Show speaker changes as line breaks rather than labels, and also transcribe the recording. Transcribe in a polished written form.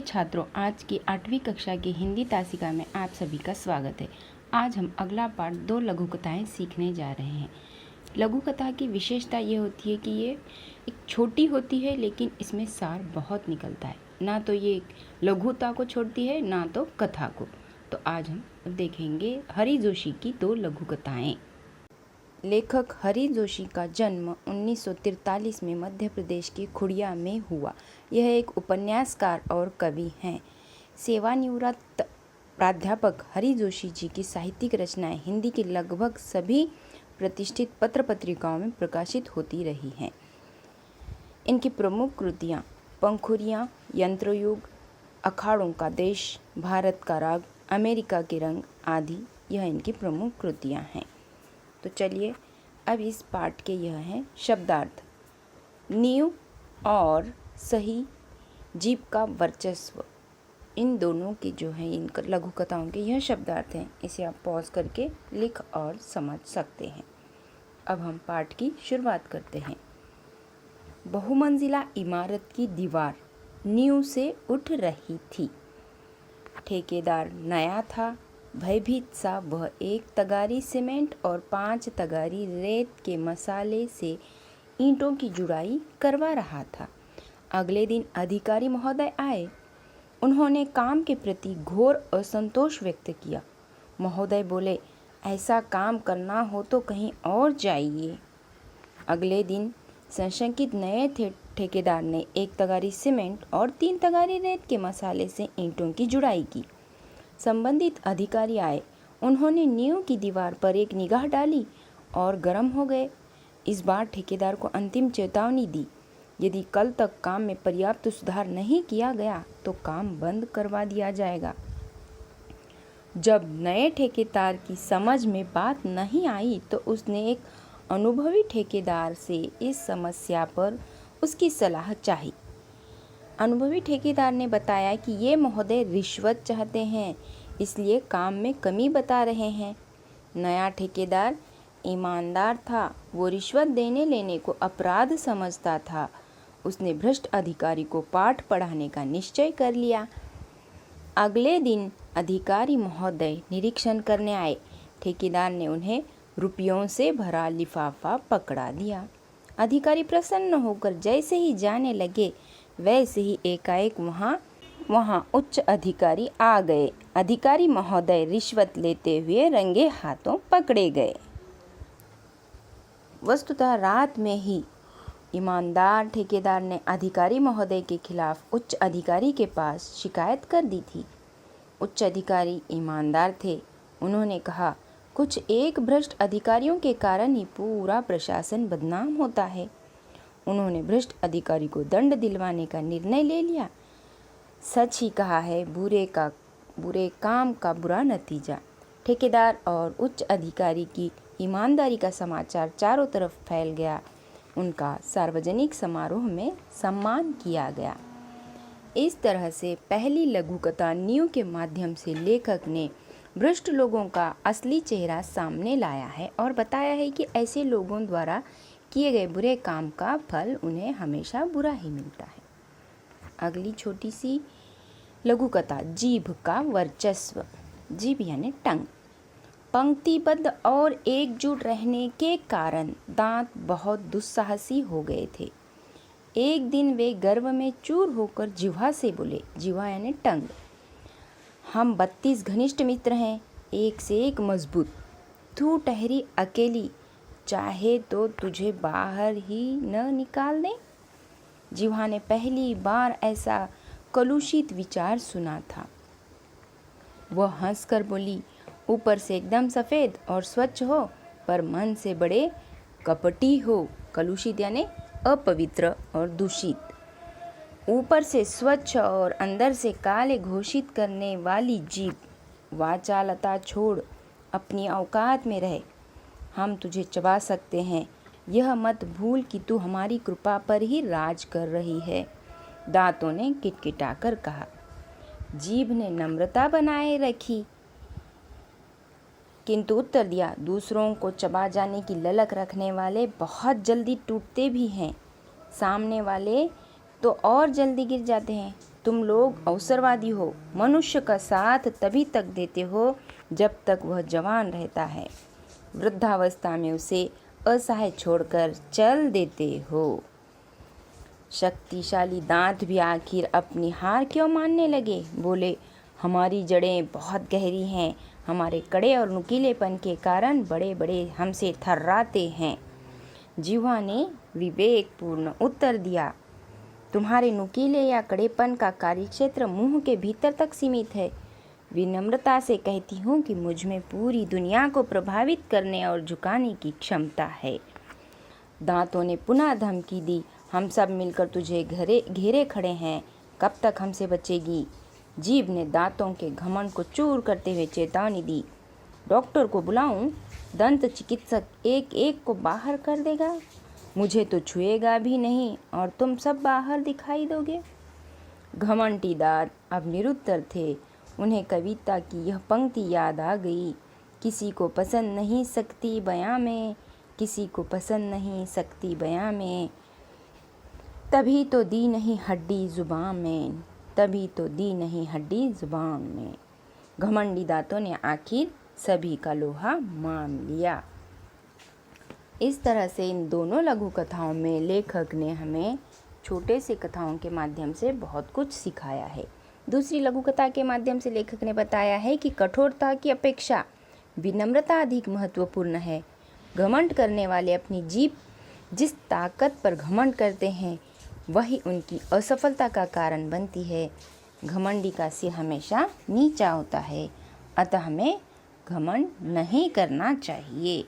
छात्रों, आज की 8वीं कक्षा की हिंदी तासिका में आप सभी का स्वागत है। आज हम अगला पाठ 2 लघु कथाएँ सीखने जा रहे हैं। लघु कथा की विशेषता ये होती है कि ये एक छोटी होती है, लेकिन इसमें सार बहुत निकलता है। ना तो ये लघुता को छोड़ती है, ना तो कथा को। तो आज हम देखेंगे हरि जोशी की 2 लघु कथाएँ। लेखक हरि जोशी का जन्म 1943 में मध्य प्रदेश के खुड़िया में हुआ। यह एक उपन्यासकार और कवि हैं। सेवानिवृत्त प्राध्यापक हरि जोशी जी की साहित्यिक रचनाएं हिंदी की लगभग सभी प्रतिष्ठित पत्र पत्रिकाओं में प्रकाशित होती रही हैं। इनकी प्रमुख कृतियाँ पंखुड़ियाँ, यंत्रयुग, अखाड़ों का देश, भारत का राग, अमेरिका के रंग आदि यह इनकी प्रमुख कृतियाँ हैं। तो चलिए अब इस पाठ के यह हैं शब्दार्थ। नींव और सही, जीभ का वर्चस्व, इन दोनों के जो हैं इन लघु कथाओं के यह शब्दार्थ हैं। इसे आप पॉज करके लिख और समझ सकते हैं। अब हम पाठ की शुरुआत करते हैं। बहुमंजिला इमारत की दीवार नींव से उठ रही थी। ठेकेदार नया था। भयभीत सा वह 1 तगारी सीमेंट और 5 तगारी रेत के मसाले से ईंटों की जुड़ाई करवा रहा था। अगले दिन अधिकारी महोदय आए। उन्होंने काम के प्रति घोर असंतोष व्यक्त किया। महोदय बोले, ऐसा काम करना हो तो कहीं और जाइए। अगले दिन संशयित नए ठेकेदार ने 1 तगारी सीमेंट और 3 तगारी रेत के मसाले से ईंटों की जुड़ाई की। संबंधित अधिकारी आए। उन्होंने नींव की दीवार पर एक निगाह डाली और गर्म हो गए। इस बार ठेकेदार को अंतिम चेतावनी दी, यदि कल तक काम में पर्याप्त सुधार नहीं किया गया तो काम बंद करवा दिया जाएगा। जब नए ठेकेदार की समझ में बात नहीं आई तो उसने एक अनुभवी ठेकेदार से इस समस्या पर उसकी सलाह चाही। अनुभवी ठेकेदार ने बताया कि ये महोदय रिश्वत चाहते हैं, इसलिए काम में कमी बता रहे हैं। नया ठेकेदार ईमानदार था। वो रिश्वत देने लेने को अपराध समझता था। उसने भ्रष्ट अधिकारी को पाठ पढ़ाने का निश्चय कर लिया। अगले दिन अधिकारी महोदय निरीक्षण करने आए। ठेकेदार ने उन्हें रुपयों से भरा लिफाफा पकड़ा दिया। अधिकारी प्रसन्न होकर जैसे ही जाने लगे, वैसे ही एकाएक वहाँ उच्च अधिकारी आ गए। अधिकारी महोदय रिश्वत लेते हुए रंगे हाथों पकड़े गए। वस्तुतः रात में ही ईमानदार ठेकेदार ने अधिकारी महोदय के खिलाफ उच्च अधिकारी के पास शिकायत कर दी थी। उच्च अधिकारी ईमानदार थे। उन्होंने कहा, कुछ एक भ्रष्ट अधिकारियों के कारण ही पूरा प्रशासन बदनाम होता है। उन्होंने भ्रष्ट अधिकारी को दंड दिलवाने का निर्णय ले लिया। सच ही कहा है, बुरे काम का बुरा नतीजा। ठेकेदार और उच्च अधिकारी की ईमानदारी का समाचार चारों तरफ फैल गया। उनका सार्वजनिक समारोह में सम्मान किया गया। इस तरह से पहली लघु कथा नींव के माध्यम से लेखक ने भ्रष्ट लोगों का असली चेहरा सामने लाया है और बताया है कि ऐसे लोगों द्वारा किए गए बुरे काम का फल उन्हें हमेशा बुरा ही मिलता है। अगली छोटी सी लघु कथा जीभ का वर्चस्व। जीभ यानी टंग। पंक्तिबद्ध और एकजुट रहने के कारण दांत बहुत दुस्साहसी हो गए थे। एक दिन वे गर्व में चूर होकर जिह्वा से बोले, जिह्वा यानी टंग, हम 32 घनिष्ठ मित्र हैं, एक से एक मजबूत। तू ठहरी अकेली, चाहे तो तुझे बाहर ही न निकाल दें। जिह्वा ने पहली बार ऐसा कलुषित विचार सुना था। वह हंसकर बोली, ऊपर से एकदम सफ़ेद और स्वच्छ हो, पर मन से बड़े कपटी हो। कलुषित यानी अपवित्र और दूषित। ऊपर से स्वच्छ और अंदर से काले घोषित करने वाली जीभ। वाचालता छोड़, अपनी औकात में रहे। हम तुझे चबा सकते हैं, यह मत भूल कि तू हमारी कृपा पर ही राज कर रही है। दांतों ने किटकिटाकर कहा। जीभ ने नम्रता बनाए रखी, किंतु उत्तर दिया, दूसरों को चबा जाने की ललक रखने वाले बहुत जल्दी टूटते भी हैं, सामने वाले तो और जल्दी गिर जाते हैं। तुम लोग अवसरवादी हो। मनुष्य का साथ तभी तक देते हो जब तक वह जवान रहता है। वृद्धावस्था में उसे असहाय छोड़कर चल देते हो। शक्तिशाली दांत भी आखिर अपनी हार क्यों मानने लगे। बोले, हमारी जड़ें बहुत गहरी हैं। हमारे कड़े और नुकीलेपन के कारण बड़े बड़े हमसे थर्राते हैं। जिह्वा ने विवेकपूर्ण उत्तर दिया, तुम्हारे नुकीले या कड़ेपन का कार्यक्षेत्र मुंह के भीतर तक सीमित है। विनम्रता से कहती हूँ कि मुझ में पूरी दुनिया को प्रभावित करने और झुकाने की क्षमता है। दांतों ने पुनः धमकी दी, हम सब मिलकर तुझे घेरे खड़े हैं, कब तक हमसे बचेगी। जीभ ने दांतों के घमंड को चूर करते हुए चेतावनी दी, डॉक्टर को बुलाऊं? दंत चिकित्सक एक एक को बाहर कर देगा, मुझे तो छुएगा भी नहीं और तुम सब बाहर दिखाई दोगे। घमंडी दांत अब निरुत्तर थे। उन्हें कविता की यह पंक्ति याद आ गई, किसी को पसंद नहीं सकती बयां में, किसी को पसंद नहीं सकती बयां में, तभी तो दी नहीं हड्डी जुबान में, तभी तो दी नहीं हड्डी जुबान में। घमंडी दांतों ने आखिर सभी का लोहा मान लिया। इस तरह से इन दोनों लघु कथाओं में लेखक ने हमें छोटे से कथाओं के माध्यम से बहुत कुछ सिखाया है। दूसरी लघु कथा के माध्यम से लेखक ने बताया है कि कठोरता की अपेक्षा विनम्रता अधिक महत्वपूर्ण है। घमंड करने वाले अपनी जीभ जिस ताकत पर घमंड करते हैं वही उनकी असफलता का कारण बनती है। घमंडी का सिर हमेशा नीचा होता है, अतः हमें घमंड नहीं करना चाहिए।